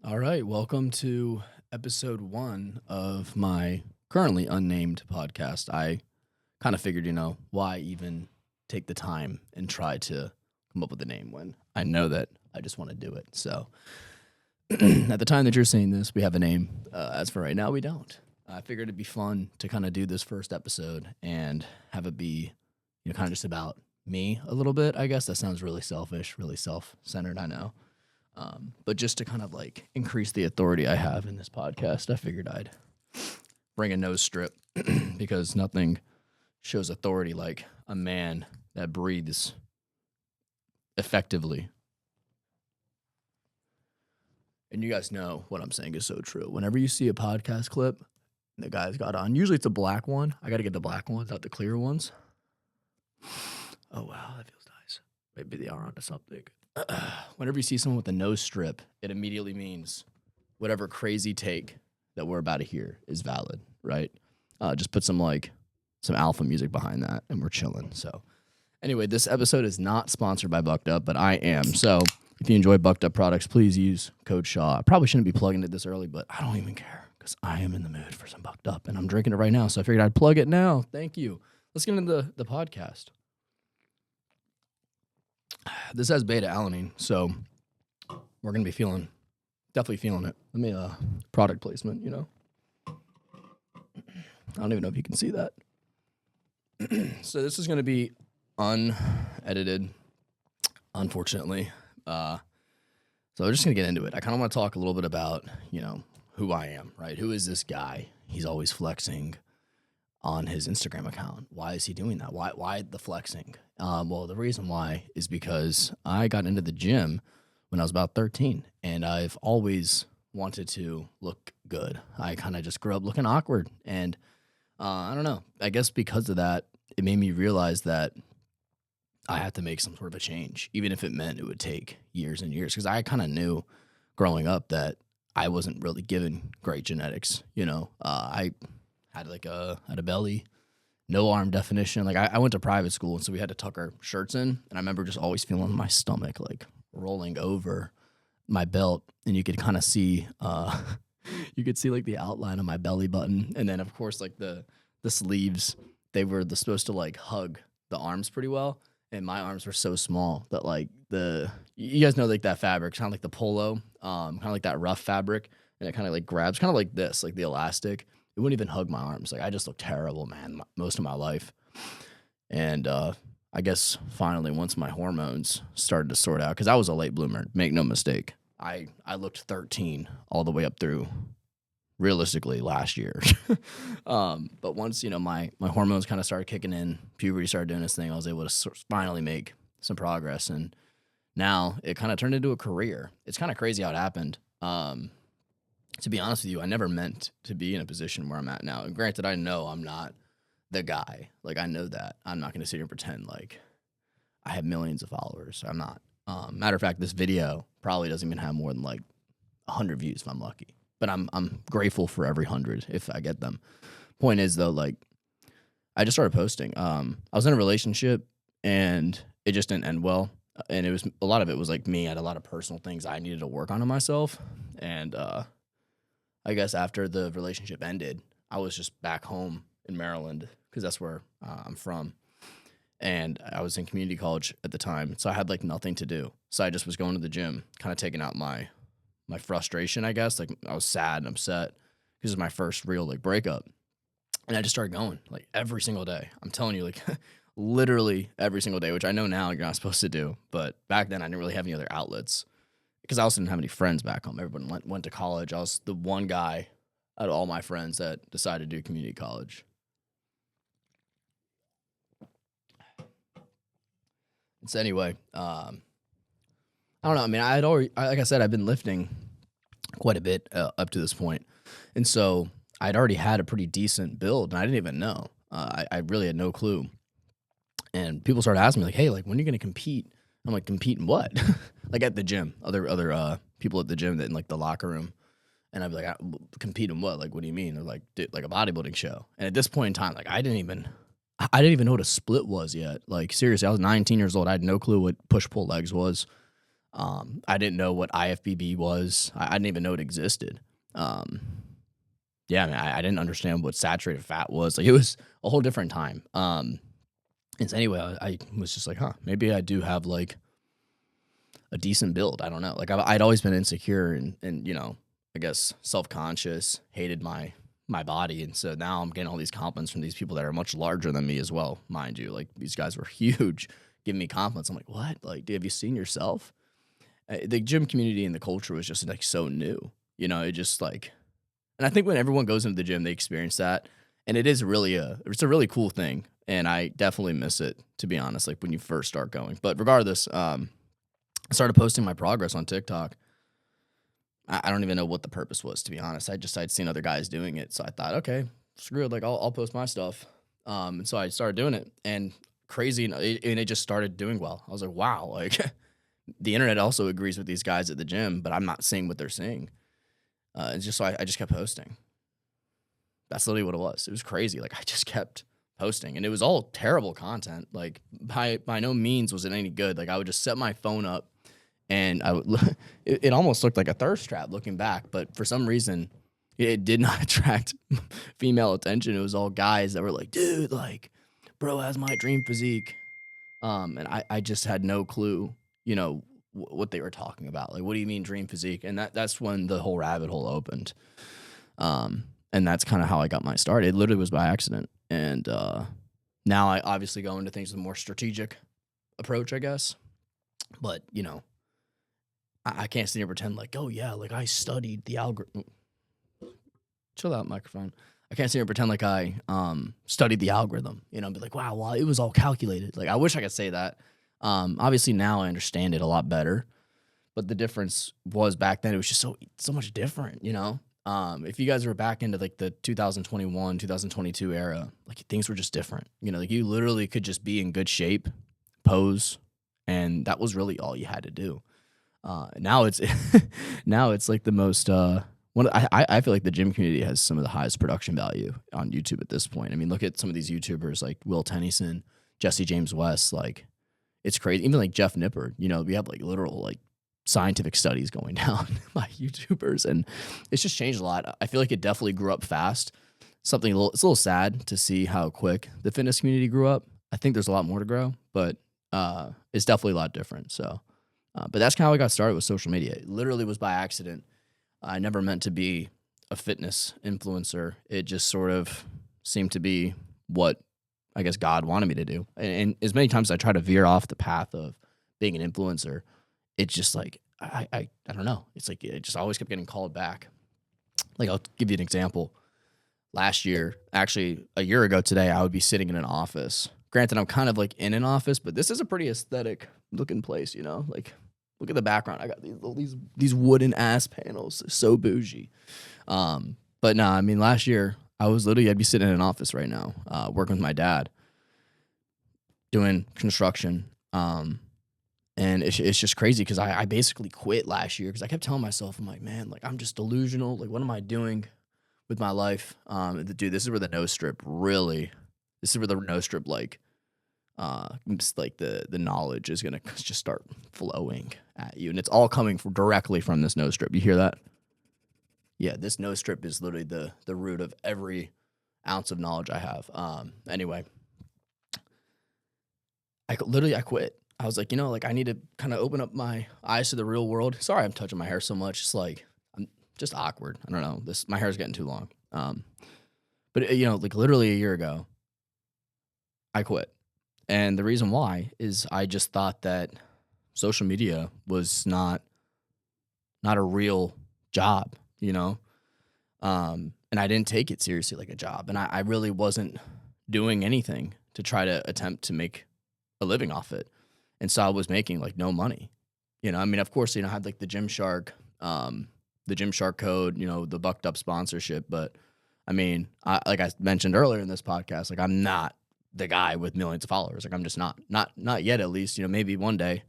All right, welcome to episode 1 of my currently unnamed podcast. I kind of figured, why even take the time and try to come up with a name when I know that I just want to do it. So, at the time that you're seeing this, we have a name. As for right now, we don't. I figured it'd be fun to kind of do this first episode and have it be, kind of just about me a little bit. I guess that sounds really selfish, really self-centered, I know. But just to kind of like increase the authority I have in this podcast, I figured I'd bring a nose strip because nothing shows authority like a man that breathes effectively. And you guys know what I'm saying is so true. Whenever you see a podcast clip, the guy's got on, usually it's a black one. I got to get the black ones, not the clear ones. Oh, wow, that feels nice. Maybe they are onto something. Whenever you see someone with a nose strip, it immediately means whatever crazy take that we're about to hear is valid, right? Just put some alpha music behind that, and we're chilling. So, anyway, this episode is not sponsored by Bucked Up, but I am. So, if you enjoy Bucked Up products, please use code Shaw. I probably shouldn't be plugging it this early, but I don't even care because I am in the mood for some Bucked Up, and I'm drinking it right now. So I figured I'd plug it now. Thank you. Let's get into the podcast. This has beta alanine, so we're going to be definitely feeling it. Let me, product placement, I don't even know if you can see that. So this is going to be unedited, unfortunately. So we're just going to get into it. I kind of want to talk a little bit about, who I am, right? Who is this guy? He's always flexing on his Instagram account. Why is he doing that? Why the flexing? Well, the reason why is because I got into the gym when I was about 13, and I've always wanted to look good. I kind of just grew up looking awkward, and I don't know. I guess because of that, it made me realize that I had to make some sort of a change, even if it meant it would take years and years, because I kind of knew growing up that I wasn't really given great genetics. I had a belly, no arm definition. Like I went to private school, and so we had to tuck our shirts in. And I remember just always feeling my stomach like rolling over my belt, and you could kind of see, like the outline of my belly button. And then of course like the sleeves, they were supposed to like hug the arms pretty well. And my arms were so small that like you guys know like that fabric, kind of like the polo, kind of like that rough fabric, and it kind of like grabs, kind of like this, like the elastic. It wouldn't even hug my arms. Like I just looked terrible, man, most of my life. And I guess finally, once my hormones started to sort out, because I was a late bloomer, make no mistake. I looked 13 all the way up through, realistically, last year. But once, my hormones kind of started kicking in, puberty started doing its thing, I was able to finally make some progress. And now it kind of turned into a career. It's kind of crazy how it happened. To be honest with you, I never meant to be in a position where I'm at now. And granted, I know I'm not the guy. Like, I know that. I'm not going to sit here and pretend like I have millions of followers. I'm not. Matter of fact, this video probably doesn't even have more than like 100 views if I'm lucky. But I'm grateful for every 100 if I get them. Point is, though, like, I just started posting. I was in a relationship, and it just didn't end well. And a lot of it was like me. I had a lot of personal things I needed to work on in myself. And I guess after the relationship ended, I was just back home in Maryland because that's where I'm from. And I was in community college at the time, so I had like nothing to do. So I just was going to the gym, kind of taking out my frustration, I guess. Like I was sad and upset because it was my first real like breakup. And I just started going like every single day. I'm telling you, like literally every single day, which I know now you're not supposed to do. But back then I didn't really have any other outlets. Because I also didn't have any friends back home. Everyone went to college. I was the one guy out of all my friends that decided to do community college. So anyway, I don't know. I mean, like I said, I've been lifting quite a bit up to this point. And so I'd already had a pretty decent build, and I didn't even know. I really had no clue. And people started asking me, like, hey, like, when are you going to compete? I'm like, compete in what? Like at the gym, other people at the gym that in like the locker room. And I'd be like, compete in what? Like, what do you mean? They're like, like a bodybuilding show. And at this point in time, like I didn't even know what a split was yet. Like seriously, I was 19 years old. I had no clue what push-pull legs was. I didn't know what IFBB was. I didn't even know it existed. Um, yeah, I mean, I didn't understand what saturated fat was. Like, it was a whole different time. And so anyway, I was just like, huh, maybe I do have like a decent build. I don't know. Like, I'd always been insecure and I guess self-conscious, hated my body. And so now I'm getting all these compliments from these people that are much larger than me as well, mind you. Like, these guys were huge, giving me compliments. I'm like, what? Like, have you seen yourself? The gym community and the culture was just like so new. It just like, and I think when everyone goes into the gym, they experience that, and it's a really cool thing. And I definitely miss it, to be honest, like when you first start going. But regardless, I started posting my progress on TikTok. I don't even know what the purpose was, to be honest. I'd seen other guys doing it, so I thought, okay, screw it, like I'll post my stuff. And so I started doing it, and crazy, and it just started doing well. I was like, wow, like the internet also agrees with these guys at the gym, but I'm not seeing what they're seeing. It's just so I just kept posting. That's literally what it was. It was crazy. Like, I just kept posting, and it was all terrible content. Like, by no means was it any good. Like, I would just set my phone up, and I would it almost looked like a thirst trap looking back, but for some reason it did not attract female attention. It was all guys that were like, dude, like, bro has my dream physique. And I just had no clue, what they were talking about. Like, what do you mean dream physique? And that's when the whole rabbit hole opened. And that's kind of how I got my start. It literally was by accident. And now I obviously go into things with a more strategic approach, I guess. But, I can't sit here and pretend like, oh, yeah, like I studied the algorithm. Chill out, microphone. I can't sit here and pretend like I studied the algorithm, and be like, wow, well, it was all calculated. Like, I wish I could say that. Obviously, now I understand it a lot better. But the difference was back then, it was just so much different, If you guys were back into like the 2021, 2022 era, like things were just different. Like you literally could just be in good shape, pose, and that was really all you had to do. Now it's like the most I feel like the gym community has some of the highest production value on YouTube at this point. I mean, look at some of these YouTubers like Will Tennyson, Jesse James West, like it's crazy. Even like Jeff Nippard, we have like literal like scientific studies going down by YouTubers, and it's just changed a lot. I feel like it definitely grew up fast. It's a little sad to see how quick the fitness community grew up. I think there's a lot more to grow, but it's definitely a lot different. So, but that's kind of how I got started with social media. It literally was by accident. I never meant to be a fitness influencer. It just sort of seemed to be what I guess God wanted me to do. And as many times as I try to veer off the path of being an influencer, it's just like, I don't know. It's like, it just always kept getting called back. Like, I'll give you an example. Last year, actually a year ago today, I would be sitting in an office. Granted, I'm kind of like in an office, but this is a pretty aesthetic looking place, like, look at the background. I got these wooden ass panels. They're so bougie. But no, I mean, last year I'd be sitting in an office right now, working with my dad, doing construction. And it's just crazy because I basically quit last year because I kept telling myself, I'm like, man, like I'm just delusional. Like, what am I doing with my life? Dude, this is where the no strip like the knowledge is gonna just start flowing at you, and it's all coming directly from this no strip. You hear that? Yeah, this no strip is literally the root of every ounce of knowledge I have. Anyway, I quit. I was like, like I need to kind of open up my eyes to the real world. Sorry, I'm touching my hair so much. It's like I'm just awkward. I don't know. My hair's getting too long. But like literally a year ago, I quit. And the reason why is I just thought that social media was not a real job, and I didn't take it seriously like a job. And I really wasn't doing anything to try to attempt to make a living off it. And so I was making like no money, I mean, of course, I had like the Gymshark code, the bucked up sponsorship. But I mean, like I mentioned earlier in this podcast, like I'm not the guy with millions of followers. Like I'm just not yet, at least, maybe one day,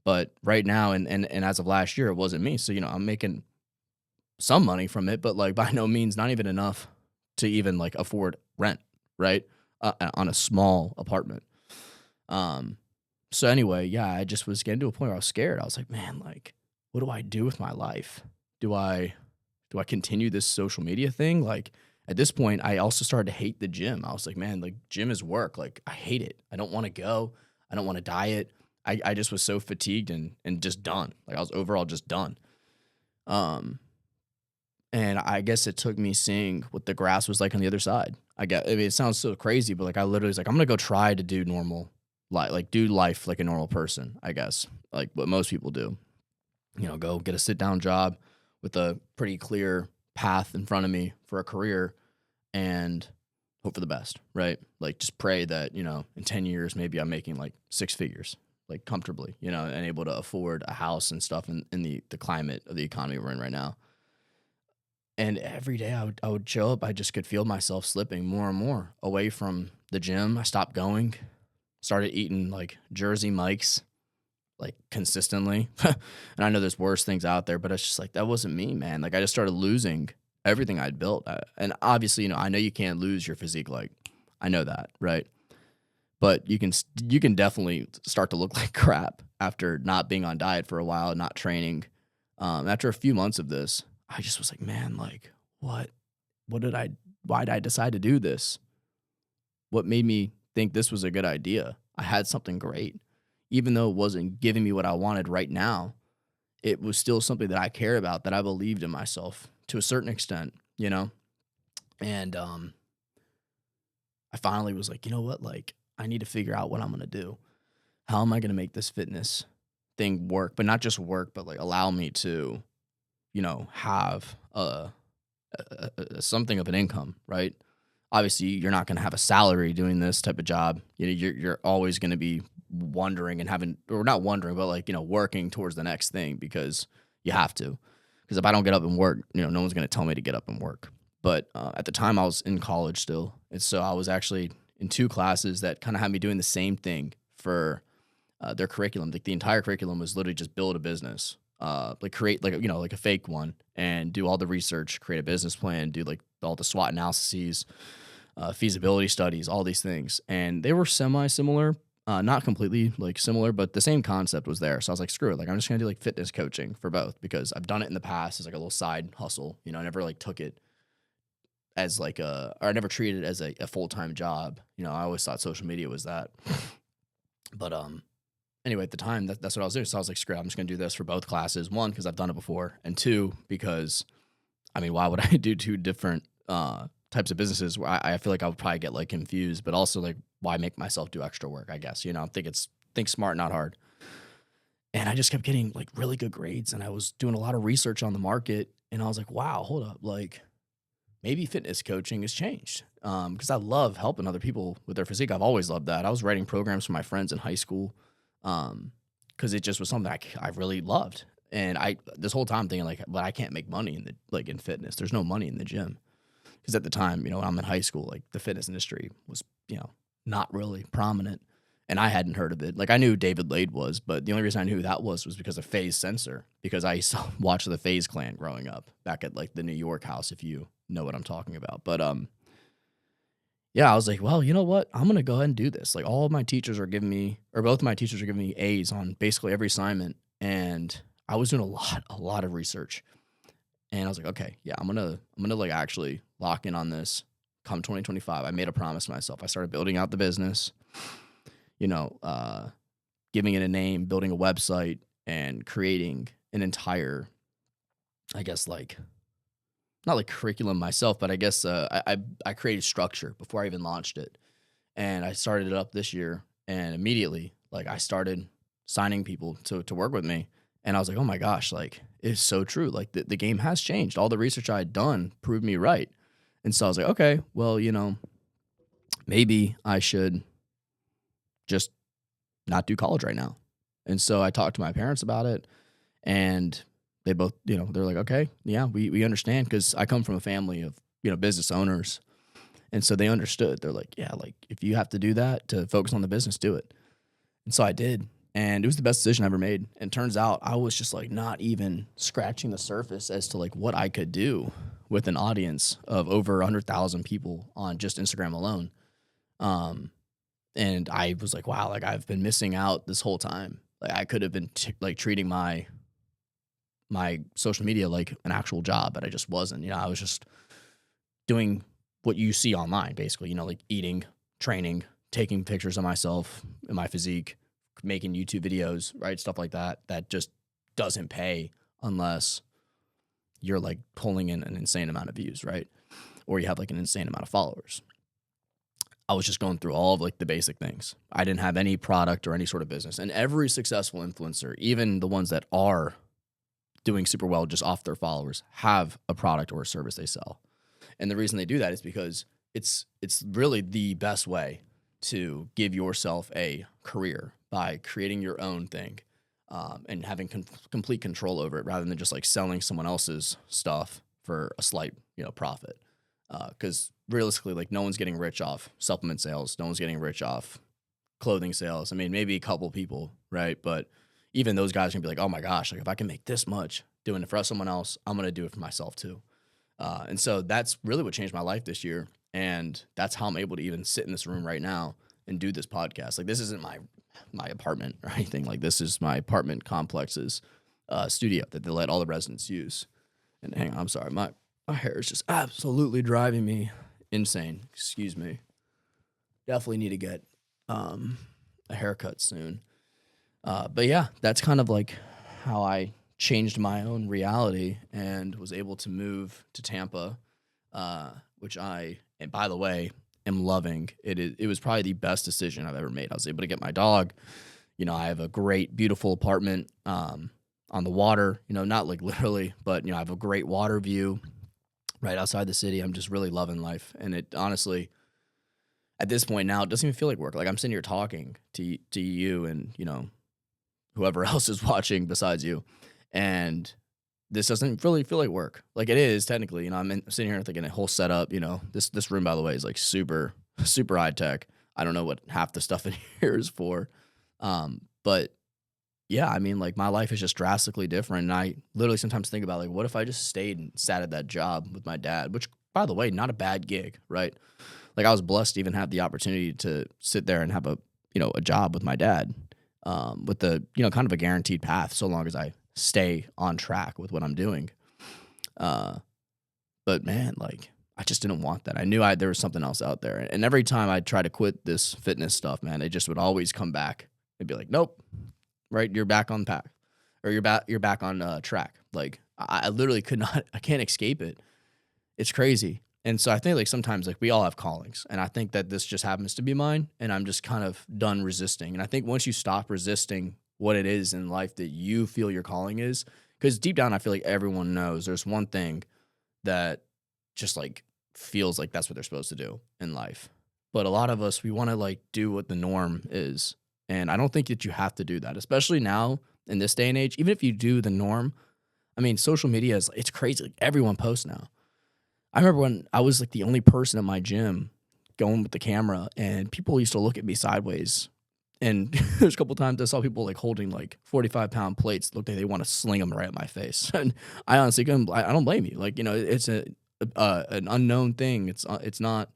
but right now, and as of last year, it wasn't me. So, I'm making some money from it, but like by no means, not even enough to even like afford rent, right? On a small apartment. So anyway, yeah, I just was getting to a point where I was scared. I was like, man, like, what do I do with my life? Do I do I continue this social media thing? Like at this point, I also started to hate the gym. I was like, man, like gym is work. Like I hate it. I don't want to go. I don't want to diet. I just was so fatigued and just done. Like I was overall just done. Um, and I guess it took me seeing what the grass was like on the other side. I mean, it sounds so crazy, but like I literally was like, I'm gonna go try to do normal, like do life like a normal person. I guess like what most people do. You know, go get a sit down job with a pretty clear path in front of me for a career, and hope for the best, right? Like just pray that in 10 years maybe I'm making like six figures, like comfortably, and able to afford a house and stuff in the climate of the economy we're in right now. And every day I would show up, I just could feel myself slipping more and more away from the gym. I stopped going, started eating like Jersey Mike's like consistently. And I know there's worse things out there, but it's just like that wasn't me, man. Like I just started losing everything I'd built. And obviously, I know you can't lose your physique. Like I know that, right? But you can definitely start to look like crap after not being on diet for a while, not training. After a few months of this, I just was like, man, like what did I, why did I decide to do this? What made me think this was a good idea? I had something great. Even though it wasn't giving me what I wanted right now, it was still something that I care about, that I believed in myself to a certain extent. And I finally was like, you know what? Like, I need to figure out what I'm going to do. How am I going to make this fitness thing work? But not just work, but like allow me to, have something of an income, right? Obviously, you're not going to have a salary doing this type of job. You're always going to be wondering and having, or not wondering, but like, working towards the next thing because you have to. Because if I don't get up and work, no one's going to tell me to get up and work. But at the time, I was in college still. And so I was actually in two classes that kind of had me doing the same thing for their curriculum. Like the entire curriculum was literally just build a business, like create like, like a fake one and do all the research, create a business plan, do like all the SWOT analyses, feasibility studies, all these things. And they were semi-similar, not completely like similar, but the same concept was there. So I was like, screw it. Like, I'm just going to do like fitness coaching for both because I've done it in the past as like a little side hustle. I never like took it as like or I never treated it as a full-time job. I always thought social media was that. But anyway, at the time, that's what I was doing. So I was like, screw it, I'm just going to do this for both classes. One, because I've done it before. And two, because, I mean, why would I do two different types of businesses where I feel like I would probably get like confused, but also like, why make myself do extra work, I guess, think smart, not hard. And I just kept getting like really good grades and I was doing a lot of research on the market and I was like, wow, hold up. Like maybe fitness coaching has changed. Cause I love helping other people with their physique. I've always loved that. I was writing programs for my friends in high school. Cause it just was something I really loved. And this whole time thinking like, but I can't make money in fitness. There's no money in the gym. Cause at the time, when I'm in high school, like the fitness industry was, not really prominent. And I hadn't heard of it. Like I knew who David Lade was, but the only reason I knew who that was because of FaZe Sensor, because I used to watch the FaZe Clan growing up back at like the New York house, if you know what I'm talking about. But yeah, I was like, well, you know what? I'm gonna go ahead and do this. Like all of my teachers are giving me, or both of my teachers are giving me A's on basically every assignment. And I was doing a lot of research. And I was like, okay, yeah, I'm gonna like actually lock in on this come 2025. I made a promise to myself. I started building out the business, giving it a name, building a website, and creating an entire, I guess, like, not like curriculum myself, but I guess I created structure before I even launched it. And I started it up this year, and immediately, like, I started signing people to work with me. And I was like, oh my gosh, like, it's so true. Like, the game has changed. All the research I had done proved me right. And so I was like, okay, well, maybe I should just not do college right now. And so I talked to my parents about it, and they both, they're like, okay, yeah, we understand, because I come from a family of, business owners. And so they understood. They're like, yeah, like if you have to do that to focus on the business, do it. And so I did. And it was the best decision I ever made. And turns out I was just like not even scratching the surface as to like what I could do with an audience of over 100,000 people on just Instagram alone. And I was like, wow, like I've been missing out this whole time. Like I could have been like treating my social media like an actual job, but I just wasn't. I was just doing what you see online, basically, like eating, training, taking pictures of myself and my physique, making YouTube videos, right? Stuff like that, that just doesn't pay unless you're like pulling in an insane amount of views, right? Or you have like an insane amount of followers. I was just going through all of like the basic things. I didn't have any product or any sort of business. And every successful influencer, even the ones that are doing super well just off their followers, have a product or a service they sell. And the reason they do that is because it's really the best way to give yourself a career by creating your own thing, and having complete control over it rather than just like selling someone else's stuff for a slight profit. Because realistically, like no one's getting rich off supplement sales. No one's getting rich off clothing sales. I mean, maybe a couple people, right? But even those guys are gonna be like, oh my gosh, like if I can make this much doing it for someone else, I'm gonna do it for myself too. And so that's really what changed my life this year. And that's how I'm able to even sit in this room right now and do this podcast. Like this isn't my apartment or anything. Like this is my apartment complex's studio that they let all the residents use. And hang on, I'm sorry, my hair is just absolutely driving me insane. Excuse me. Definitely need to get a haircut soon. But yeah, that's kind of like how I changed my own reality and was able to move to Tampa, which and by the way, am loving. It was probably the best decision I've ever made. I was able to get my dog. I have a great, beautiful apartment on the water, not like literally, but, I have a great water view right outside the city. I'm just really loving life. And it honestly, at this point now, it doesn't even feel like work. Like I'm sitting here talking to you and, whoever else is watching besides you. And this doesn't really feel like work. Like it is technically, I'm sitting here thinking a whole setup, this room, by the way, is like super, super high tech. I don't know what half the stuff in here is for. But yeah, I mean, like my life is just drastically different. And I literally sometimes think about like, what if I just stayed and sat at that job with my dad, which by the way, not a bad gig, right? Like I was blessed to even have the opportunity to sit there and have a job with my dad, with the, kind of a guaranteed path so long as I stay on track with what I'm doing. But man, like I just didn't want that. I knew there was something else out there. And every time I try to quit this fitness stuff, man, it just would always come back. It'd be like, nope, right? You're back on path, or you're back on track. Like I literally could not, I can't escape it. It's crazy. And so I think like sometimes like we all have callings, and I think that this just happens to be mine, and I'm just kind of done resisting. And I think once you stop resisting what it is in life that you feel your calling is, because deep down I feel like everyone knows there's one thing that just like feels like that's what they're supposed to do in life. But a lot of us, we want to like do what the norm is. And I don't think that you have to do that, especially now in this day and age. Even if you do the norm, I mean, social media it's crazy. Like everyone posts now. I remember when I was like the only person at my gym going with the camera, and people used to look at me sideways. And there's a couple times I saw people like holding like 45-pound plates, looked like they want to sling them right at my face. And I honestly couldn't. I don't blame you. Like it's an unknown thing. It's not.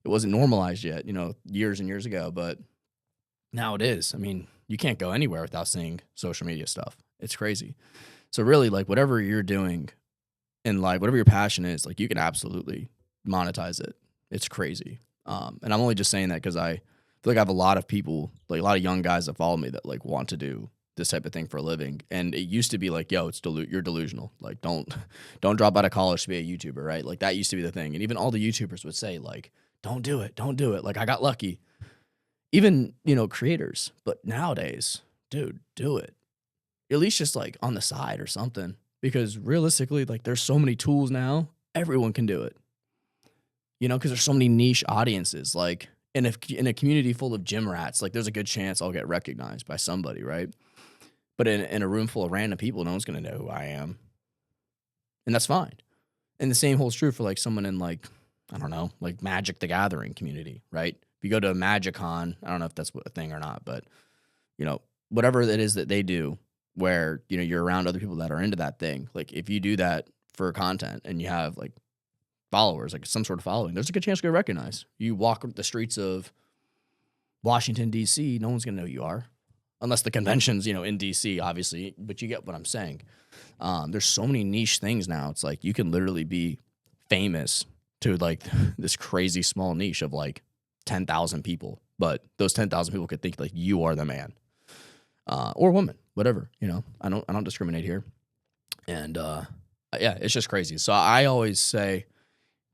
It wasn't normalized yet. Years and years ago, but now it is. I mean, you can't go anywhere without seeing social media stuff. It's crazy. So really, like whatever you're doing in life, whatever your passion is, like you can absolutely monetize it. It's crazy. And I'm only just saying that because I feel like I have a lot of people, like a lot of young guys that follow me that like want to do this type of thing for a living. And it used to be like, yo, you're delusional. Like don't drop out of college to be a YouTuber, right? Like that used to be the thing. And even all the YouTubers would say like, don't do it. Like I got lucky. Even, creators. But nowadays, dude, do it. At least just like on the side or something. Because realistically, like there's so many tools now, everyone can do it. Because there's so many niche audiences. Like in a community full of gym rats, like there's a good chance I'll get recognized by somebody, right? But in a room full of random people, no one's gonna know who I am. And that's fine. And the same holds true for like someone in like, I don't know, like Magic the Gathering community, right? If you go to a MagicCon, I don't know if that's a thing or not, but whatever it is that they do, where you're around other people that are into that thing. Like if you do that for content and you have like followers, like some sort of following, there's a good chance to get recognized. You walk the streets of Washington, D.C., no one's going to know who you are. Unless the convention's, in D.C., obviously. But you get what I'm saying. There's so many niche things now. It's like you can literally be famous to like this crazy small niche of like 10,000 people. But those 10,000 people could think like you are the man or woman, whatever. I don't discriminate here. And yeah, it's just crazy. So I always say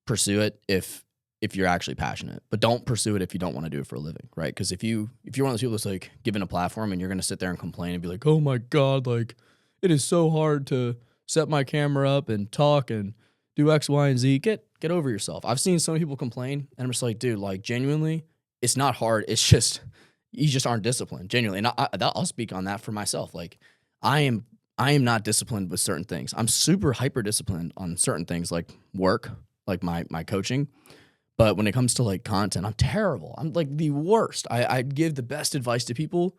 pursue it if you're actually passionate, but don't pursue it if you don't want to do it for a living, right? Because if you're one of those people that's like given a platform and you're going to sit there and complain and be like, oh my God, like it is so hard to set my camera up and talk and do X, Y, and Z, get over yourself. I've seen some people complain and I'm just like, dude, like genuinely, it's not hard. It's just, you just aren't disciplined, genuinely. And I'll speak on that for myself. Like I am not disciplined with certain things. I'm super hyper disciplined on certain things like work, like my coaching. But when it comes to like content, I'm terrible. I'm like the worst. I give the best advice to people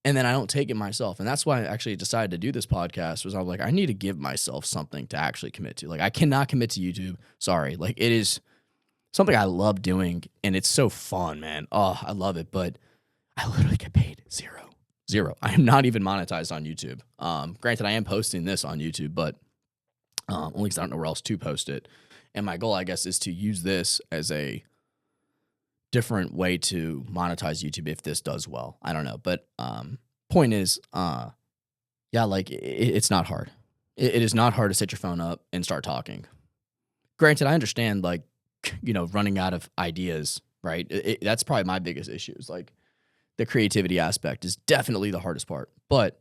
and then I don't take it myself. And that's why I actually decided to do this podcast was I was like, I need to give myself something to actually commit to. Like I cannot commit to YouTube. Sorry. Like it is something I love doing and it's so fun, man. Oh, I love it. But I literally get paid zero. I am not even monetized on YouTube. Granted, I am posting this on YouTube, but only because I don't know where else to post it. And my goal, I guess, is to use this as a different way to monetize YouTube if this does well. I don't know. But point is, yeah, like it's not hard. It is not hard to set your phone up and start talking. Granted, I understand, like, running out of ideas, right? That's probably my biggest issue is like the creativity aspect is definitely the hardest part. But at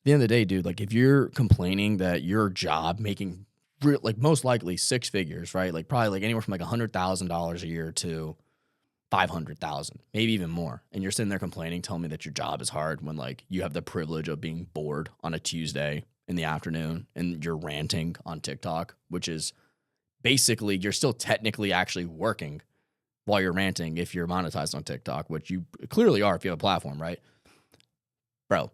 the end of the day, dude, like if you're complaining that your job making like most likely 6 figures, right? Like probably like anywhere from like $100,000 a year to 500,000, maybe even more. And you're sitting there complaining, telling me that your job is hard when like you have the privilege of being bored on a Tuesday in the afternoon and you're ranting on TikTok, which is basically you're still technically actually working while you're ranting if you're monetized on TikTok, which you clearly are if you have a platform, right? Bro,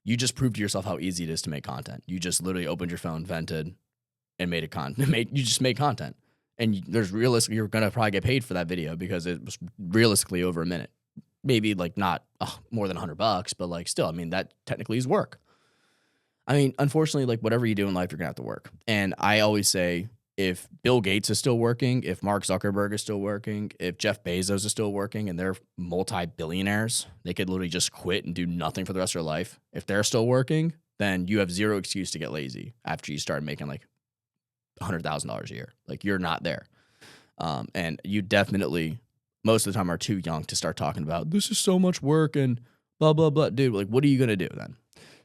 you just proved to yourself how easy it is to make content. You just literally opened your phone, vented, and made you just made content. And there's realistically, you're going to probably get paid for that video because it was realistically over a minute. Maybe like not more than $100, but like still, I mean, that technically is work. I mean, unfortunately, like whatever you do in life, you're going to have to work. And I always say, if Bill Gates is still working, if Mark Zuckerberg is still working, if Jeff Bezos is still working and they're multi-billionaires, they could literally just quit and do nothing for the rest of their life. If they're still working, then you have zero excuse to get lazy after you start making like $100,000 a year. Like you're not there. And you definitely most of the time are too young to start talking about this is so much work and blah, blah, blah. Dude, like what are you going to do then?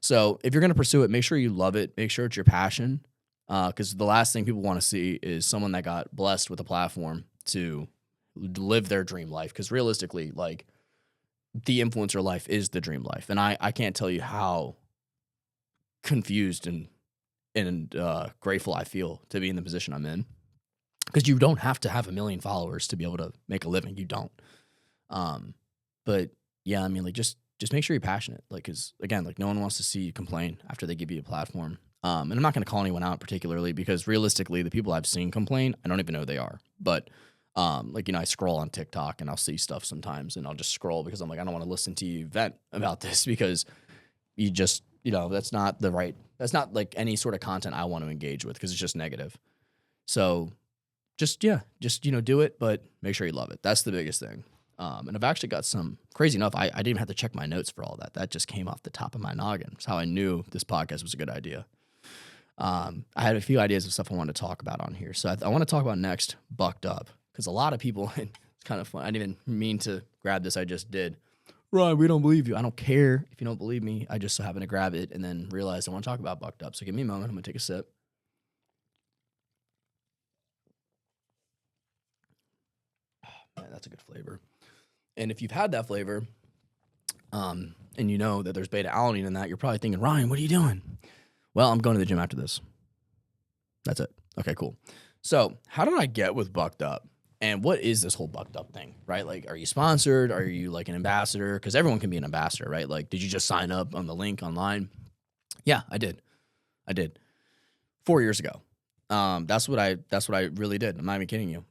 So if you're going to pursue it, make sure you love it. Make sure it's your passion. Because the last thing people want to see is someone that got blessed with a platform to live their dream life. Because realistically, like the influencer life is the dream life. And I can't tell you how confused and grateful I feel to be in the position I'm in. Because you don't have to have 1 million followers to be able to make a living. You don't. But yeah, I mean, like just make sure you're passionate. Like, because again, like no one wants to see you complain after they give you a platform. And I'm not going to call anyone out particularly because realistically, the people I've seen complain, I don't even know who they are. But like, I scroll on TikTok and I'll see stuff sometimes and I'll just scroll because I'm like, I don't want to listen to you vent about this because you just, that's not like any sort of content I want to engage with because it's just negative. So just do it, but make sure you love it. That's the biggest thing. And I've actually got some crazy enough. I didn't even have to check my notes for all that. That just came off the top of my noggin. That's how I knew this podcast was a good idea. I had a few ideas of stuff I wanted to talk about on here. So I want to talk about next Bucked Up because a lot of people, it's kind of fun. I didn't even mean to grab this. I just did. Ryan, we don't believe you. I don't care if you don't believe me. I just so happened to grab it and then realized I want to talk about Bucked Up. So give me a moment. I'm going to take a sip. Man, that's a good flavor. And if you've had that flavor, and you know that there's beta-alanine in that, you're probably thinking, Ryan, what are you doing? Well, I'm going to the gym after this. That's it. Okay, cool. So how did I get with Bucked Up? And what is this whole Bucked Up thing, right? Like, are you sponsored? Are you like an ambassador? Because everyone can be an ambassador, right? Like, did you just sign up on the link online? Yeah, I did. 4 years ago. That's what I really did. I'm not even kidding you.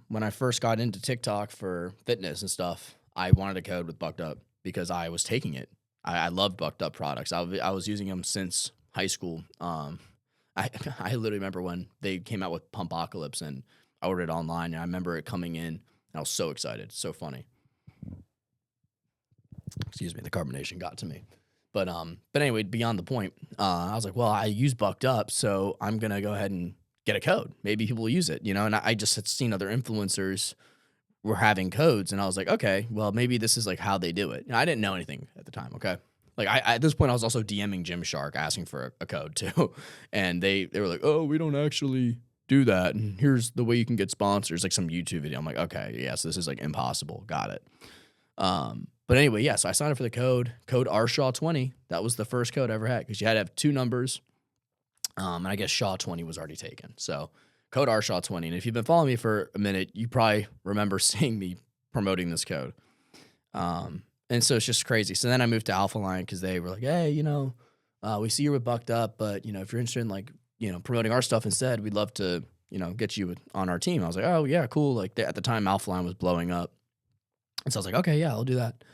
When I first got into TikTok for fitness and stuff, I wanted a code with Bucked Up because I was taking it. I loved Bucked Up products. I was using them since high school. I I literally remember when they came out with Pumpocalypse and I ordered it online, and I remember it coming in, and I was so excited, so funny. Excuse me, the carbonation got to me. But anyway, beyond the point, I was like, well, I use Bucked Up, so I'm gonna go ahead and get a code. Maybe people will use it, And I just had seen other influencers were having codes, and I was like, okay, well, maybe this is like how they do it. And I didn't know anything at the time. Okay, like I at this point, I was also DMing Gymshark asking for a code too, and they were like, oh, we don't actually do that, and here's the way you can get sponsors, like some YouTube video. I'm like, okay, yes, this is like impossible. Got it. But anyway, yeah, so I signed up for the code RShaw20. That was the first code I ever had because you had to have two numbers. And I guess Shaw20 was already taken. So code RShaw20. And if you've been following me for a minute, you probably remember seeing me promoting this code. And so it's just crazy. So then I moved to Alpha Line because they were like, hey, we see you were Bucked Up, but, if you're interested in promoting our stuff instead, we'd love to, get you on our team. I was like, oh, yeah, cool. Like at the time, Alpha Line was blowing up. And so I was like, okay, yeah, I'll do that.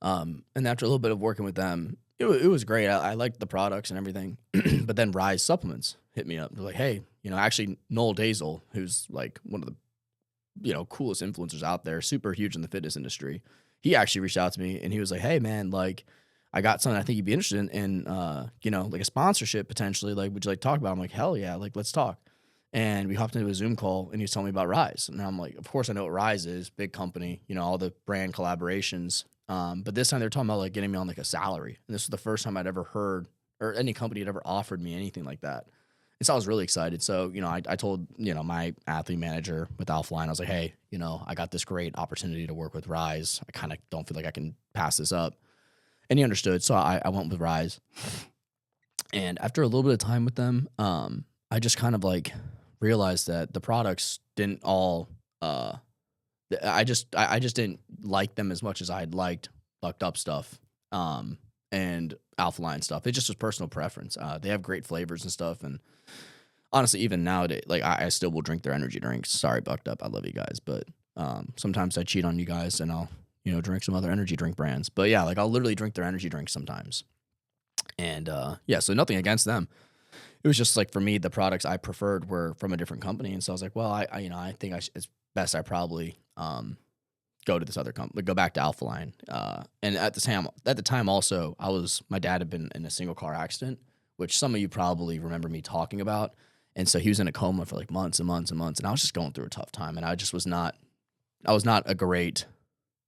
And after a little bit of working with them, it was great. I liked the products and everything. But then Rise Supplements hit me up. They're like, hey, actually Noel Dazel, who's like one of the, coolest influencers out there, super huge in the fitness industry. He actually reached out to me and he was like, hey man, like I got something I think you'd be interested in like a sponsorship potentially. Like, would you like to talk about it? I'm like, hell yeah, like let's talk. And we hopped into a Zoom call and he was telling me about Rise. And I'm like, of course I know what Rise is, big company, all the brand collaborations. But this time they're talking about like getting me on like a salary. And this was the first time I'd ever heard or any company had ever offered me anything like that. And so I was really excited. So, I told, my athlete manager with Alpha Line, I was like, hey, I got this great opportunity to work with Rise. I kind of don't feel like I can pass this up. And he understood. So I went with Rise. And after a little bit of time with them, I just kind of like realized that the products didn't all, I just didn't like them as much as I had liked Bucked Up stuff and Alpha Line stuff. It just was personal preference. They have great flavors and stuff. And honestly, even nowadays, like I still will drink their energy drinks. Sorry, Bucked Up. I love you guys. But sometimes I cheat on you guys and I'll, drink some other energy drink brands. But yeah, like I'll literally drink their energy drinks sometimes. And yeah, so nothing against them. It was just like for me, the products I preferred were from a different company. And so I was like, well, I think it's best I probably go to this other company, go back to Alpha Line. And at the time also, my dad had been in a single car accident, which some of you probably remember me talking about. And so he was in a coma for like months and months and months. And I was just going through a tough time. And I was not a great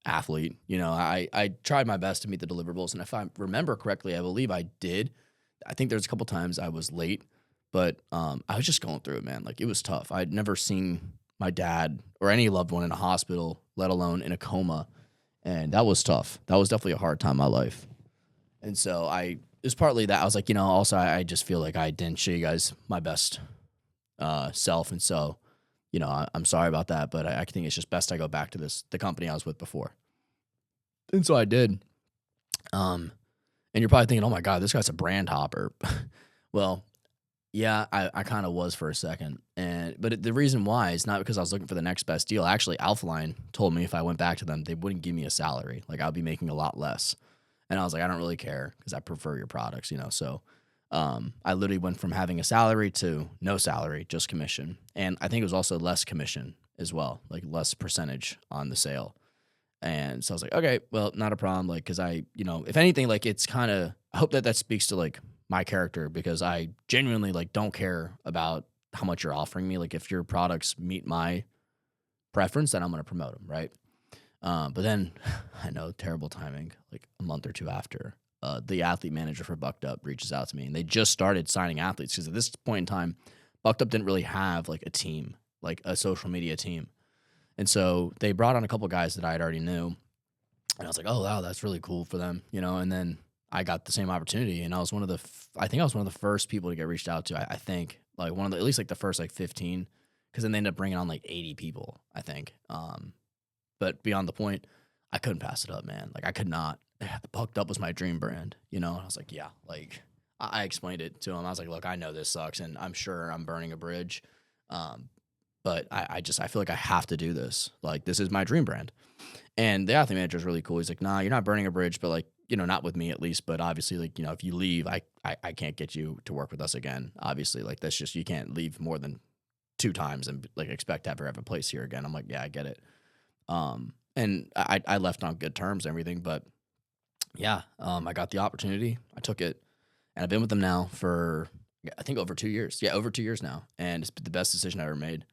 athlete. I tried my best to meet the deliverables. And if I remember correctly, I believe I did. I think there's a couple times I was late, but I was just going through it, man. Like it was tough. I'd never seen my dad or any loved one in a hospital, let alone in a coma. And that was tough. That was definitely a hard time in my life. And so it was partly that I was like, also I just feel like I didn't show you guys my best self. And so, I'm sorry about that, but I think it's just best I go back to the company I was with before. And so I did. And you're probably thinking, oh my God, this guy's a brand hopper. Well, yeah, I kind of was for a second. But the reason why is not because I was looking for the next best deal. Actually, Alpha Line told me if I went back to them, they wouldn't give me a salary. Like I'd be making a lot less. And I was like, I don't really care because I prefer your products, So I literally went from having a salary to no salary, just commission. And I think it was also less commission as well, like less percentage on the sale. And so I was like, okay, well, not a problem. Like, cause if anything, like it's kind of, I hope that speaks to like my character because I genuinely like don't care about how much you're offering me. Like if your products meet my preference, then I'm going to promote them. Right. But then I know terrible timing, like a month or two after, the athlete manager for Bucked Up reaches out to me and they just started signing athletes. Cause at this point in time, Bucked Up didn't really have like a team, like a social media team. And so they brought on a couple guys that I had already knew. And I was like, oh, wow, that's really cool for them, And then I got the same opportunity. And I was I think I was one of the first people to get reached out to. I think like at least like the first like 15, because then they ended up bringing on like 80 people, I think. But beyond the point, I couldn't pass it up, man. Like I could not. Bucked Up was my dream brand, And I was like, yeah, like I explained it to him. I was like, look, I know this sucks and I'm sure I'm burning a bridge. but I feel like I have to do this. Like, this is my dream brand. And the athlete manager is really cool. He's like, nah, you're not burning a bridge, but like, not with me at least. But obviously, like, if you leave, I can't get you to work with us again. Obviously, like, that's just, you can't leave more than 2 times and like expect to ever have a place here again. I'm like, yeah, I get it. And I left on good terms and everything, but yeah, I got the opportunity. I took it, and I've been with them now for, I think, over 2 years. Yeah, over 2 years now. And it's been the best decision I ever made.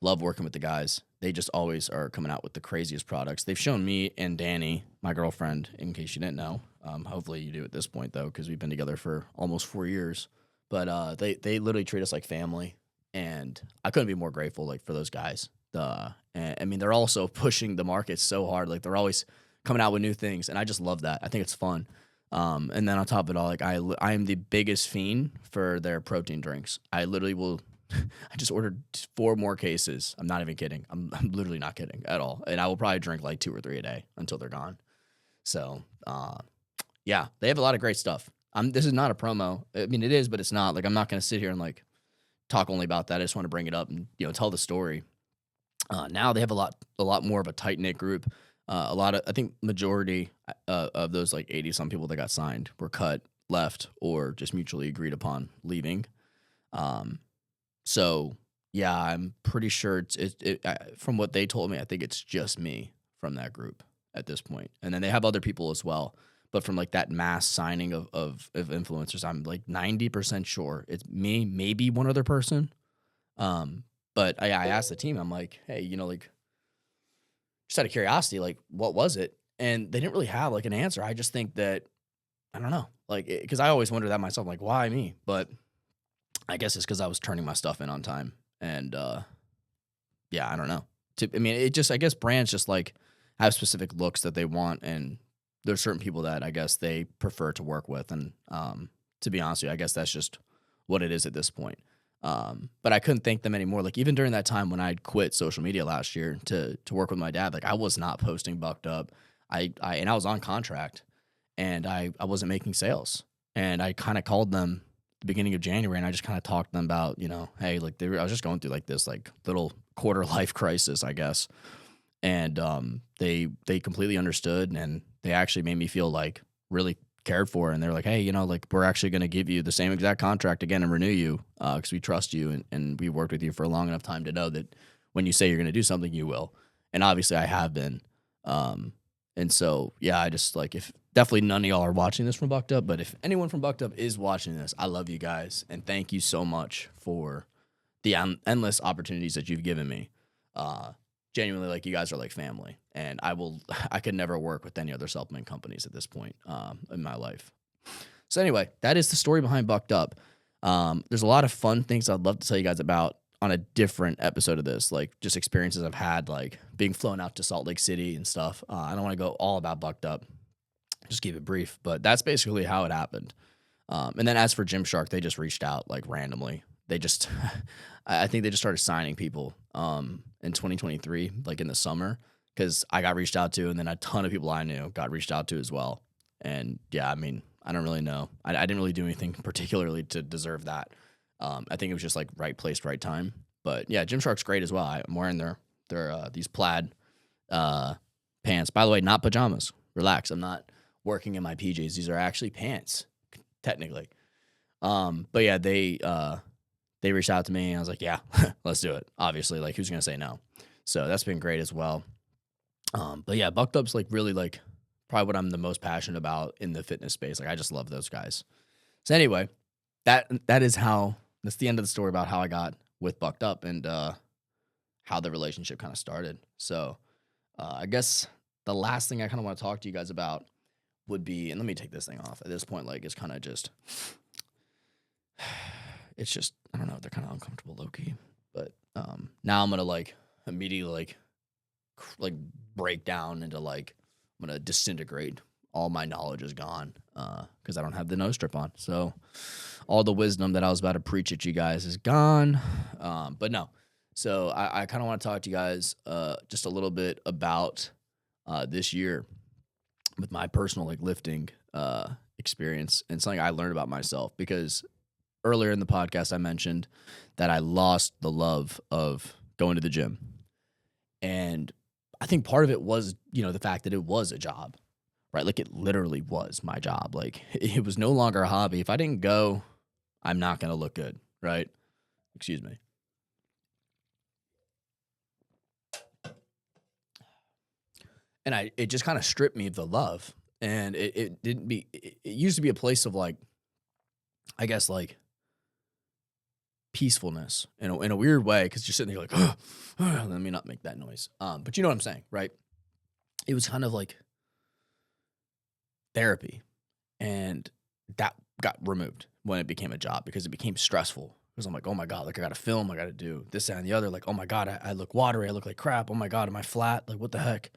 Love working with the guys. They just always are coming out with the craziest products. They've shown me and Danny, my girlfriend, in case you didn't know. Hopefully you do at this point, though, because we've been together for almost 4 years. But they literally treat us like family, and I couldn't be more grateful, like, for those guys. And, I mean, they're also pushing the market so hard. Like, they're always coming out with new things, and I just love that. I think it's fun. And then on top of it all, like, I am the biggest fiend for their protein drinks. I literally will. I just ordered 4 more cases. I'm not even kidding. I'm literally not kidding at all. And I will probably drink like 2 or 3 a day until they're gone. So, yeah, they have a lot of great stuff. This is not a promo. I mean, it is, but it's not. Like, I'm not going to sit here and like talk only about that. I just want to bring it up and tell the story. Now they have a lot more of a tight knit group. A lot of, I think, majority of those like 80 some people that got signed were cut, left, or just mutually agreed upon leaving. So yeah, I'm pretty sure from what they told me, I think it's just me from that group at this point. And then they have other people as well. But from like that mass signing of influencers, I'm like 90% sure it's me, maybe one other person. But I asked the team, I'm like, hey, like, just out of curiosity, like, what was it? And they didn't really have like an answer. I just think that, I don't know, like, because I always wondered that myself, like, why me? But I guess it's because I was turning my stuff in on time. And yeah, I don't know. I mean, I guess brands just like have specific looks that they want. And there's certain people that I guess they prefer to work with. And to be honest with you, I guess that's just what it is at this point. But I couldn't thank them anymore. Like, even during that time when I'd quit social media last year to work with my dad, like, I was not posting Bucked Up. I was on contract, and I wasn't making sales. And I kind of called them beginning of January, and I just kind of talked to them about, hey, like, I was just going through like this like little quarter life crisis, I guess. And they completely understood, and they actually made me feel like really cared for. And they're like, hey, like, we're actually going to give you the same exact contract again and renew you because we trust you, and we worked with you for a long enough time to know that when you say you're going to do something, you will. And obviously I have been. And so, yeah, I just like, if definitely none of y'all are watching this from Bucked Up, but if anyone from Bucked Up is watching this, I love you guys. And thank you so much for the endless opportunities that you've given me. Genuinely, like, you guys are like family. And I could never work with any other supplement companies at this point in my life. So anyway, that is the story behind Bucked Up. There's a lot of fun things I'd love to tell you guys about on a different episode of this, like just experiences I've had, like being flown out to Salt Lake City and stuff. I don't want to go all about Bucked Up, just keep it brief, but that's basically how it happened. And then as for Gymshark, they just reached out like randomly. They just, I think they just started signing people in 2023, like in the summer, because I got reached out to, and then a ton of people I knew got reached out to as well. And yeah, I mean, I don't really know. I didn't really do anything particularly to deserve that. I think it was just like right place, right time. But yeah, Gymshark's great as well. I'm wearing their these plaid pants. By the way, not pajamas. Relax. I'm not working in my PJs. These are actually pants, technically. But yeah, they reached out to me, and I was like, yeah, let's do it. Obviously, like, who's gonna say no? So that's been great as well. But yeah, Bucked Up's like really like probably what I'm the most passionate about in the fitness space. Like, I just love those guys. So anyway, that's the end of the story about how I got with Bucked Up and how the relationship kind of started. So I guess the last thing I kind of want to talk to you guys about would be, and let me take this thing off. At this point, like, it's kind of just, it's just, I don't know, they're kind of uncomfortable low-key. But now I'm going to like immediately like break down into like, I'm going to disintegrate. All my knowledge is gone because I don't have the nose strip on. So all the wisdom that I was about to preach at you guys is gone. But no. So I kind of want to talk to you guys just a little bit about this year with my personal like lifting experience and something I learned about myself, because earlier in the podcast I mentioned that I lost the love of going to the gym. And I think part of it was, the fact that it was a job, right? Like it literally was my job. Like it was no longer a hobby. If I didn't go, I'm not going to look good, right? Excuse me. And it just kind of stripped me of the love. And it didn't be, it used to be a place of like, I guess like peacefulness in a weird way. Cause you're sitting there like, let me not make that noise. But you know what I'm saying, right? It was kind of like therapy. And that got removed when it became a job because it became stressful. Because I'm like, oh my God, like I got to film, I got to do this, that, and the other. Like, oh my God, I look watery, I look like crap. Oh my God, am I flat? Like, what the heck?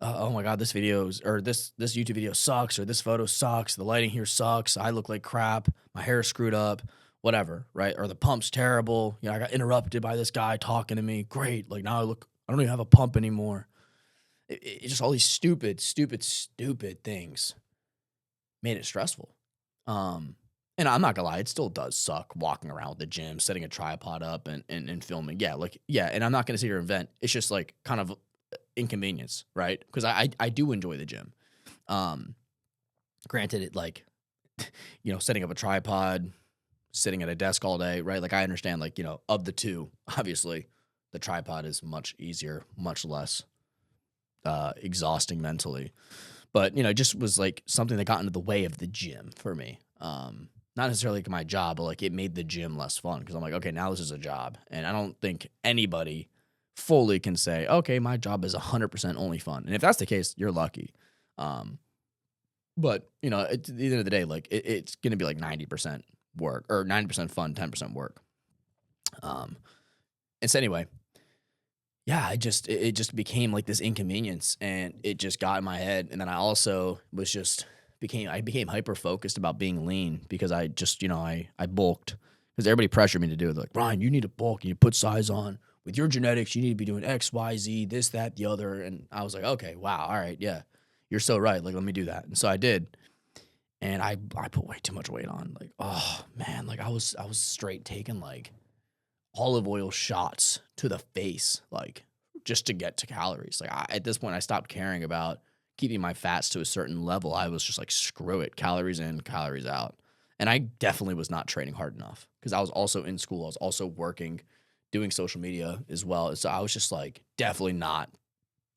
Oh my God, this YouTube video sucks, or this photo sucks. The lighting here sucks. I look like crap. My hair's screwed up, whatever, right? Or the pump's terrible. I got interrupted by this guy talking to me. Great. Like now I don't even have a pump anymore. It just all these stupid things made it stressful. And I'm not gonna lie, it still does suck walking around the gym, setting a tripod up and filming. Yeah, and I'm not gonna sit here and vent. It's just like kind of inconvenience, right? Because I do enjoy the gym. Granted, it like, setting up a tripod, sitting at a desk all day, right? Like I understand, like, of the two, obviously, the tripod is much easier, much less exhausting mentally. But, it just was like something that got into the way of the gym for me. Not necessarily like my job, but like it made the gym less fun because I'm like, okay, now this is a job. And I don't think anybody fully can say, okay, my job is 100% only fun. And if that's the case, you're lucky. But, at the end of the day, like it's going to be like 90% work or 90% fun, 10% work. And so anyway, yeah, it just became like this inconvenience and it just got in my head. And then I also became hyper focused about being lean because I just, I bulked because everybody pressured me to do it. They're like, Ryan, you need to bulk and you put size on. With your genetics, you need to be doing X, Y, Z, this, that, the other. And I was like, okay, wow, all right, yeah, you're so right. Like, let me do that. And so I did. And I put way too much weight on. Like, oh man, like I was straight taking like olive oil shots to the face, like just to get to calories. Like at this point, I stopped caring about keeping my fats to a certain level. I was just like, screw it, calories in, calories out. And I definitely was not training hard enough because I was also in school. I was also working, doing social media as well. So I was just like definitely not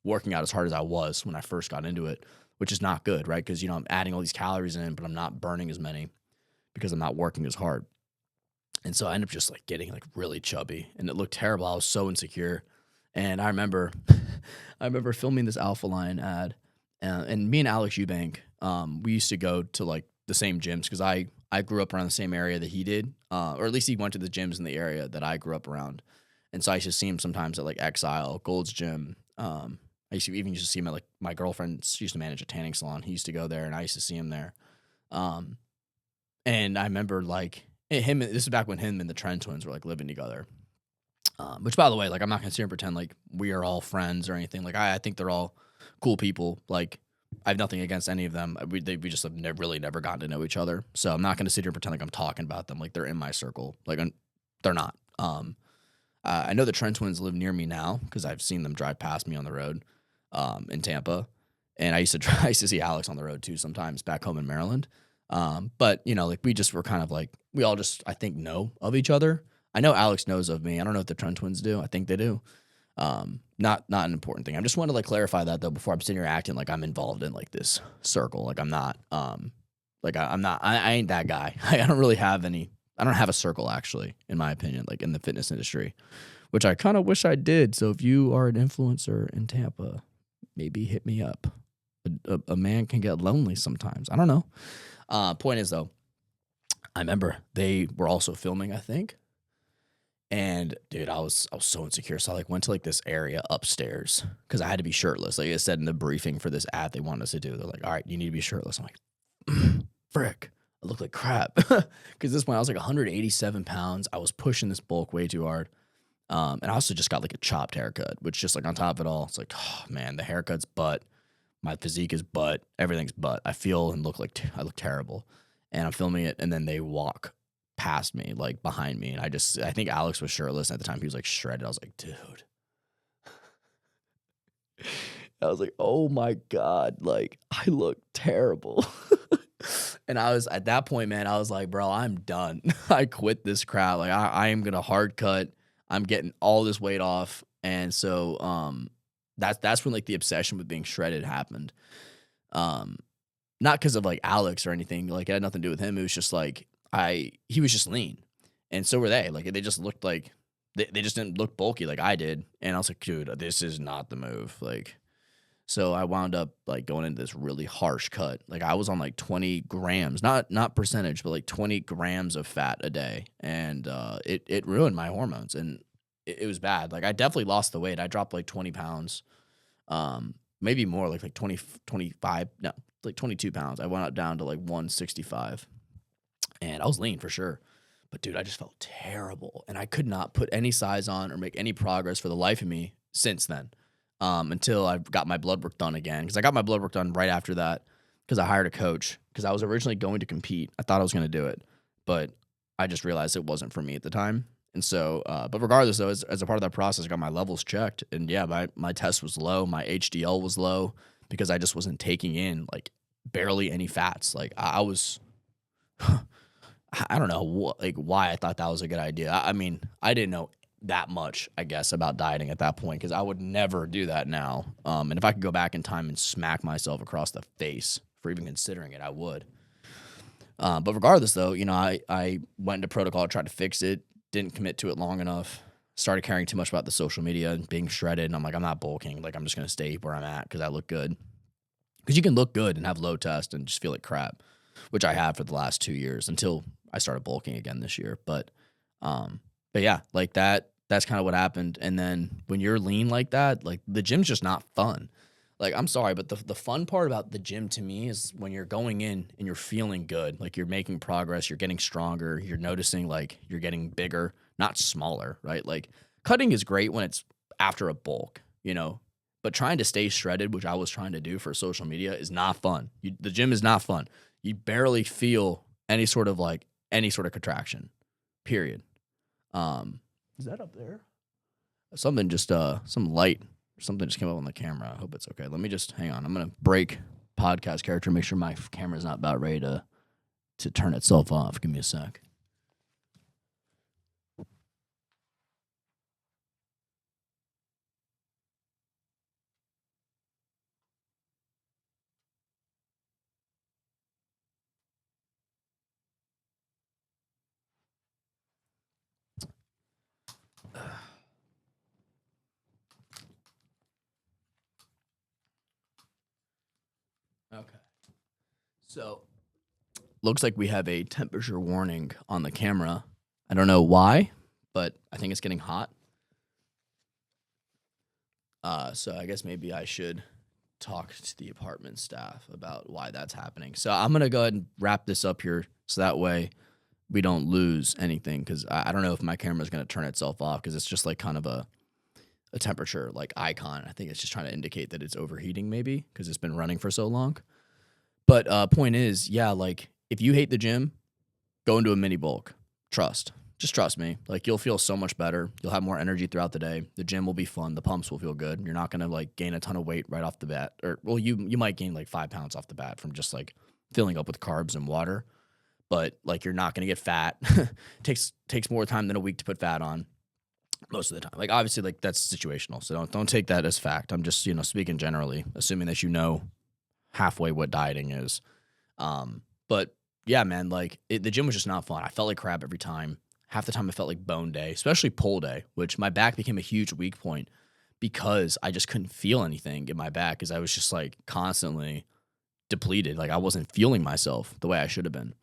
working out as hard as I was when I first got into it, which is not good, right? Because, I'm adding all these calories in, but I'm not burning as many because I'm not working as hard. And so I ended up just like getting like really chubby and it looked terrible. I was so insecure. And I remember filming this Alpha Lion ad and me and Alex Eubank, we used to go to like the same gyms because I grew up around the same area that he did, or at least he went to the gyms in the area that I grew up around. And so I used to see him sometimes at like Exile, Gold's Gym. I used to see him at like my girlfriend. She used to manage a tanning salon. He used to go there and I used to see him there. And I remember like him, this is back when him and the Trent twins were like living together. Which by the way, like I'm not going to sit here and pretend like we are all friends or anything. Like I think they're all cool people. Like I have nothing against any of them. We just have really never gotten to know each other. So I'm not going to sit here and pretend like I'm talking about them. Like they're in my circle. Like they're not. I know the Trent twins live near me now because I've seen them drive past me on the road in Tampa. And I used to see Alex on the road too sometimes back home in Maryland. But like we just were kind of like, we all just, I think, know of each other. I know Alex knows of me. I don't know if the Trent twins do. I think they do. Not an important thing. I just wanted to like clarify that though before I'm sitting here acting like I'm involved in like this circle. Like I'm not. I'm not. I ain't that guy. I don't really have any. I don't have a circle actually, in my opinion, like in the fitness industry, which I kind of wish I did. So if you are an influencer in Tampa, maybe hit me up. A man can get lonely sometimes. I don't know. Point is though, I remember they were also filming, I think. And dude, I was so insecure. So I like went to like this area upstairs because I had to be shirtless. Like I said in the briefing for this ad they wanted us to do. They're like, all right, you need to be shirtless. I'm like, frick, I look like crap. Because at this point I was like 187 pounds. I was pushing this bulk way too hard. And I also just got like a chopped haircut, which just like on top of it all, it's like, oh man, the haircut's butt. My physique is butt. Everything's butt. I feel and look like I look terrible. And I'm filming it, and then they walk past me, like behind me. And I think Alex was shirtless at the time. He was like shredded. I was like, dude. I was like, oh my God, like I look terrible. And I was at that point, man, I was like, bro, I'm done. I quit this crap. Like I am gonna hard cut. I'm getting all this weight off. And so that's when like the obsession with being shredded happened. Um Not because of like Alex or anything. Like it had nothing to do with him. It was just like he was just lean. And so were they. Like they just looked like they just didn't look bulky like I did. And I was like, dude, this is not the move. Like so I wound up like going into this really harsh cut. Like I was on like 20 grams, not percentage, but like 20 grams of fat a day. And it ruined my hormones and it was bad. Like I definitely lost the weight. I dropped like 20 pounds. Maybe more like 20, 25, no, like 22 pounds. I went up down to like 165 and I was lean for sure. But dude, I just felt terrible and I could not put any size on or make any progress for the life of me since then. Until I got my blood work done again. Because I got my blood work done right after that because I hired a coach because I was originally going to compete. I thought I was going to do it, but I just realized it wasn't for me at the time. And so, but regardless, though, as a part of that process, I got my levels checked. And yeah, my test was low. My HDL was low because I just wasn't taking in like barely any fats. Like I was, I don't know why I thought that was a good idea. I mean, I didn't know that much, I guess, about dieting at that point because I would never do that now. And if I could go back in time and smack myself across the face for even considering it, I would. But regardless, though, you know, I went into protocol, tried to fix it, didn't commit to it long enough, started caring too much about the social media and being shredded. And I'm like, I'm not bulking. Like, I'm just going to stay where I'm at because I look good. Because you can look good and have low test and just feel like crap, which I have for the last 2 years until I started bulking again this year. But yeah, like that's kind of what happened. And then when you're lean like that, like the gym's just not fun. Like, I'm sorry, but the fun part about the gym to me is when you're going in and you're feeling good, like you're making progress, you're getting stronger, you're noticing like you're getting bigger, not smaller, right? Like cutting is great when it's after a bulk, you know, but trying to stay shredded, which I was trying to do for social media, is not fun. The gym is not fun. You barely feel any sort of contraction, period. Is that up there? Something just some light or something just came up on the camera. I hope it's okay. Let me just hang on. I'm gonna break podcast character, make sure my camera's not about ready to turn itself off. Give me a sec. Okay. So looks like we have a temperature warning on the camera. I don't know why, but I think it's getting hot. So I guess maybe I should talk to the apartment staff about why that's happening. So I'm gonna go ahead and wrap this up here, so that way we don't lose anything. Because I don't know if my camera's gonna turn itself off because it's just like kind of a temperature like icon. I think it's just trying to indicate that it's overheating maybe because it's been running for so long. But point is, yeah, like if you hate the gym, go into a mini bulk. Just trust me. Like you'll feel so much better. You'll have more energy throughout the day. The gym will be fun. The pumps will feel good. You're not gonna like gain a ton of weight right off the bat. Or well, you might gain like 5 pounds off the bat from just like filling up with carbs and water. But like you're not gonna get fat. takes more time than a week to put fat on most of the time. Like obviously like that's situational. So don't take that as fact. I'm just, speaking generally, assuming that you know halfway what dieting is. But yeah, man, like the gym was just not fun. I felt like crap every time. Half the time I felt like bone day, especially pull day, which my back became a huge weak point because I just couldn't feel anything in my back because I was just like constantly depleted. Like I wasn't feeling myself the way I should have been.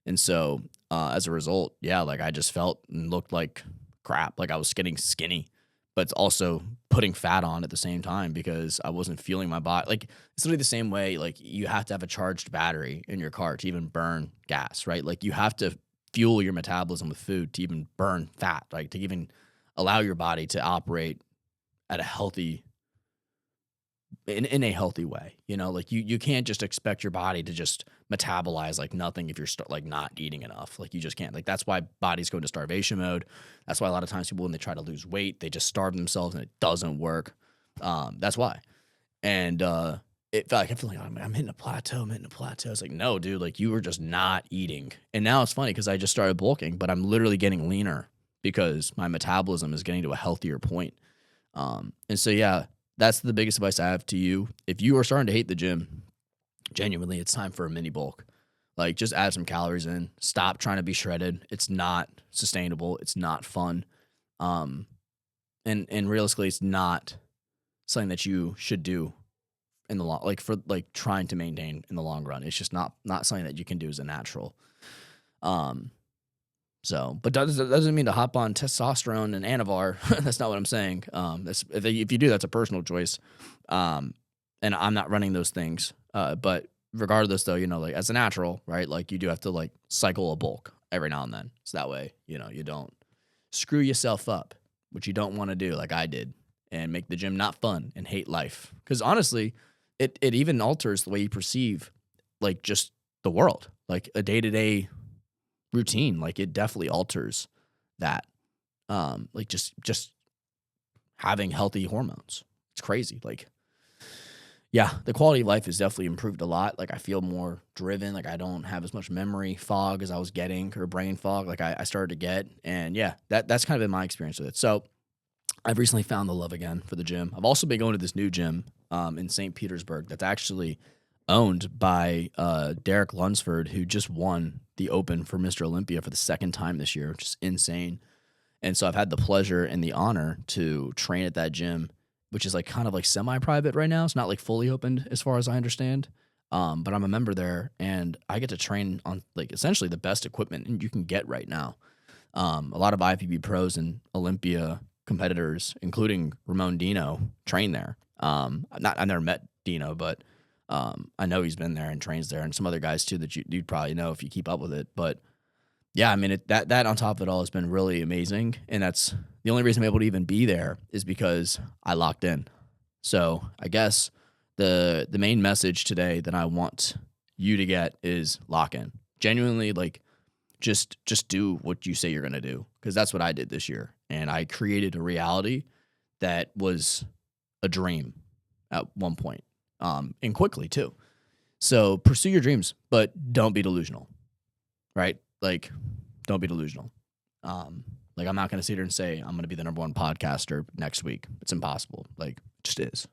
And so as a result, yeah, like I just felt and looked like crap. Like I was getting skinny, but it's also putting fat on at the same time because I wasn't feeling my body. Like it's literally the same way, like you have to have a charged battery in your car to even burn gas, right? Like you have to fuel your metabolism with food to even burn fat, like to even allow your body to operate at a healthy in a healthy way. You know, like you can't just expect your body to just metabolize like nothing if you're like not eating enough. Like you just can't. Like that's why bodies go into starvation mode. That's why a lot of times people when they try to lose weight, they just starve themselves and it doesn't work. That's why. And it felt like I feel like I'm hitting a plateau. I'm hitting a plateau. It's like no, dude. Like you were just not eating. And now it's funny because I just started bulking, but I'm literally getting leaner because my metabolism is getting to a healthier point. And so yeah. That's the biggest advice I have to you. If you are starting to hate the gym, genuinely, it's time for a mini bulk. Like, just add some calories in. Stop trying to be shredded. It's not sustainable. It's not fun. And realistically, it's not something that you should do in the long, like for like trying to maintain in the long run. It's just not something that you can do as a natural. So, but that doesn't mean to hop on testosterone and Anavar. That's not what I'm saying. If you do, that's a personal choice. And I'm not running those things. But regardless, though, you know, like as a natural, right? Like you do have to like cycle a bulk every now and then. So that way, you know, you don't screw yourself up, which you don't want to do, like I did, and make the gym not fun and hate life. Because honestly, it even alters the way you perceive, like just the world, like a day-to-day routine. Like it definitely alters that. Like just having healthy hormones. It's crazy. Like, yeah, the quality of life has definitely improved a lot. Like I feel more driven. Like I don't have as much memory fog as I was getting, or brain fog like I started to get. And yeah, that's kind of been my experience with it. So I've recently found the love again for the gym. I've also been going to this new gym in St. Petersburg that's actually owned by Derek Lunsford, who just won the Open for Mr. Olympia for the second time this year, which is insane. And so I've had the pleasure and the honor to train at that gym, which is like kind of like semi-private right now. It's not like fully opened as far as I understand. But I'm a member there and I get to train on like essentially the best equipment you can get right now. A lot of IFBB pros and Olympia competitors, including Ramon Dino, train there. I've never met Dino, but I know he's been there and trains there, and some other guys too that you'd probably know if you keep up with it. But yeah, I mean that on top of it all has been really amazing, and that's the only reason I'm able to even be there is because I locked in. So I guess the main message today that I want you to get is lock in. Genuinely, like just do what you say you're gonna do, because that's what I did this year, and I created a reality that was a dream at one point. And quickly too. So pursue your dreams, but don't be delusional, right? Like, don't be delusional. Like I'm not going to sit here and say I'm going to be the number one podcaster next week. It's impossible. Like, it just is.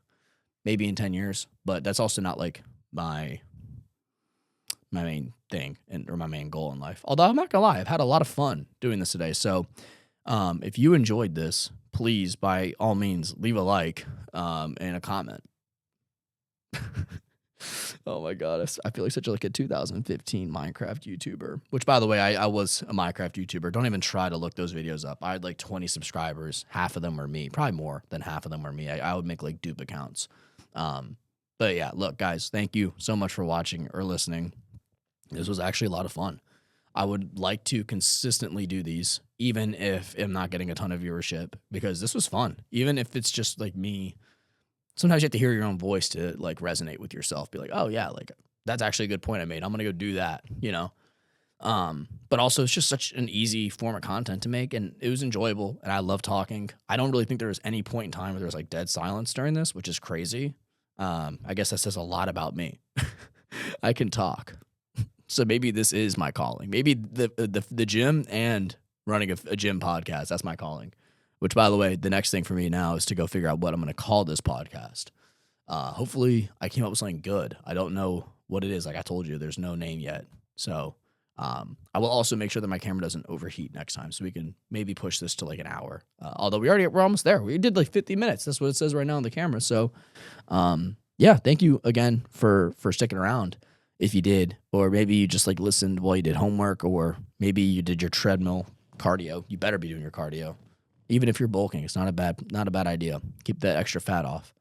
Maybe in 10 years, but that's also not like my main thing or my main goal in life. Although I'm not gonna lie, I've had a lot of fun doing this today. So, if you enjoyed this, please by all means leave a like and a comment. Oh my god, I feel like such like a 2015 Minecraft YouTuber. Which, by the way, I was a Minecraft YouTuber. Don't even try to look those videos up. I had like 20 subscribers. Half of them were me. Probably more than half of them were me. I would make like dupe accounts. But yeah, look, guys, thank you so much for watching or listening. This was actually a lot of fun. I would like to consistently do these, even if I'm not getting a ton of viewership, because this was fun. Even if it's just like me. Sometimes you have to hear your own voice to like resonate with yourself. Be like, oh yeah, like that's actually a good point I made. I'm gonna go do that, you know. But also it's just such an easy form of content to make, and it was enjoyable, and I love talking. I don't really think there was any point in time where there was like dead silence during this, which is crazy. I guess that says a lot about me. I can talk, so maybe this is my calling. Maybe the gym and running a gym podcast, that's my calling. Which, by the way, the next thing for me now is to go figure out what I'm going to call this podcast. Hopefully, I came up with something good. I don't know what it is. Like I told you, there's no name yet. So I will also make sure that my camera doesn't overheat next time, so we can maybe push this to like an hour. Although we're almost there. We did like 50 minutes. That's what it says right now on the camera. So yeah, thank you again for sticking around. If you did, or maybe you just like listened while you did homework, or maybe you did your treadmill cardio. You better be doing your cardio. Even if you're bulking, it's not a bad idea. Keep that extra fat off.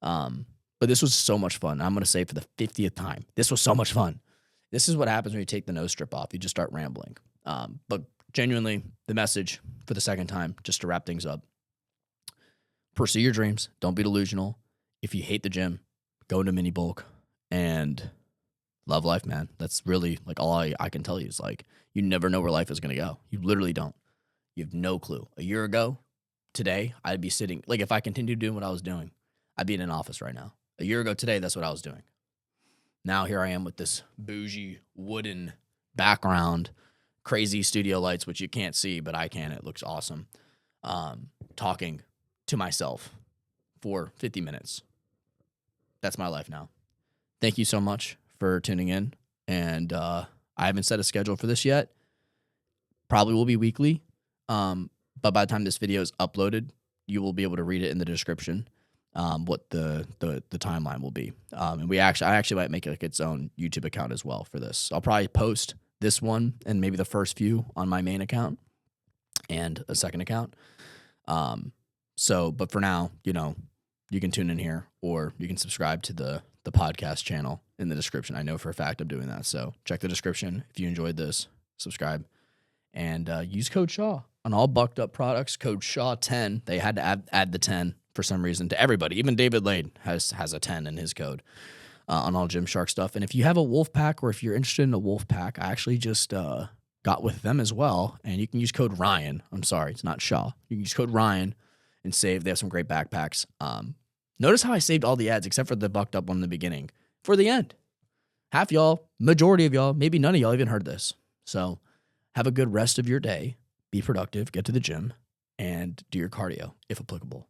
But this was so much fun. I'm going to say for the 50th time, this was so much fun. This is what happens when you take the nose strip off. You just start rambling. But genuinely, the message for the second time, just to wrap things up, pursue your dreams. Don't be delusional. if you hate the gym, go into mini bulk and love life, man. That's really like all I can tell you is like, you never know where life is going to go. You literally don't. You have no clue. A year ago, today, I'd be sitting, like if I continued doing what I was doing, I'd be in an office right now. A year ago today, that's what I was doing. Now here I am with this bougie wooden background, crazy studio lights, which you can't see, but I can. It looks awesome. Talking to myself for 50 minutes. That's my life now. Thank you so much for tuning in. And I haven't set a schedule for this yet. Probably will be weekly. But by the time this video is uploaded, you will be able to read it in the description. What the timeline will be. And I actually might make like its own YouTube account as well for this. I'll probably post this one and maybe the first few on my main account and a second account. But for now, you can tune in here or you can subscribe to the podcast channel in the description. I know for a fact I'm doing that. So check the description if you enjoyed this, subscribe, and use code Shaw on all bucked up products. Code Shaw10. They had to add the 10 for some reason to everybody. Even David Lade has a 10 in his code on all Gymshark stuff. And if you have a wolf pack or if you're interested in a wolf pack, I actually just got with them as well. And you can use code Ryan. I'm sorry, it's not Shaw. You can use code Ryan and save. They have some great backpacks. Notice how I saved all the ads except for the bucked up one in the beginning for the end. Half y'all, majority of y'all, maybe none of y'all even heard this. So have a good rest of your day. Be productive, get to the gym, and do your cardio if applicable.